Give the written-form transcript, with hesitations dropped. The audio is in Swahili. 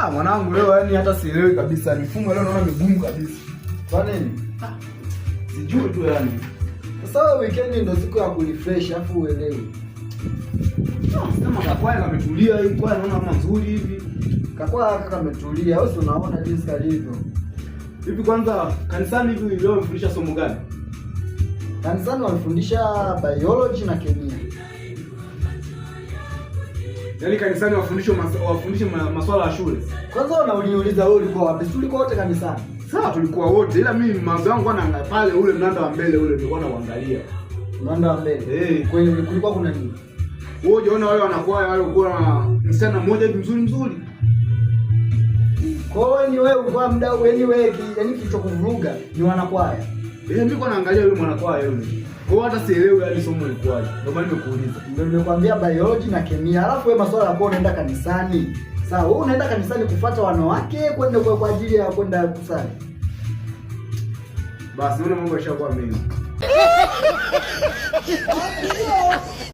Mwanangu leo yani hata sielewi kabisa. Mifumo leo naona migumu kabisa. Kwa nini? Sijui tu yani. Sasa weekend ndio siku ya kurefresh afu uelewe. Kama kakwaya kametulia hivi, kwa naona kama nzuri hivi. Kakwaya kametulia, wewe unaona jinsi kalivyo. Hivi kwanza kanisani hivi leo wamefundisha somo gani? Kanisani wamefundisha biology na kemia. Yaani kanisani wafundishe masuala ya shule. Kwanza unauliza wewe ulikuwa wapi? Tulikuwa wote kanisani. Sawa tulikuwa wote, ila mimi mambo yangu anaangalia pale ule mnanda wa mbele ule nilikuwa naangalia. Mnanda wa mbele. Kwani kulikuwa kuna nini? Wewe unaona wale wanakuwa wale kwa msichana mmoja hivi mzuri. Kwa hiyo ni wewe ulikuwa mdau wewe yani kilichokuvuruga ni wanakwaya. Mimi kwa naangalia yule mwanakwaya yule. Kwa hiyo hata sielewi yani somo lilikuwaje. Ndio maana nimekuuliza. Ndio nimekwambia biology na kemia. Alafu wewe masuala yako unaenda kanisani. Sawa, wewe unaenda kanisani kufuata wanawake kwenda kwa ajili ya kwenda kusali. Basi unaona mambo yashakuwa mengi.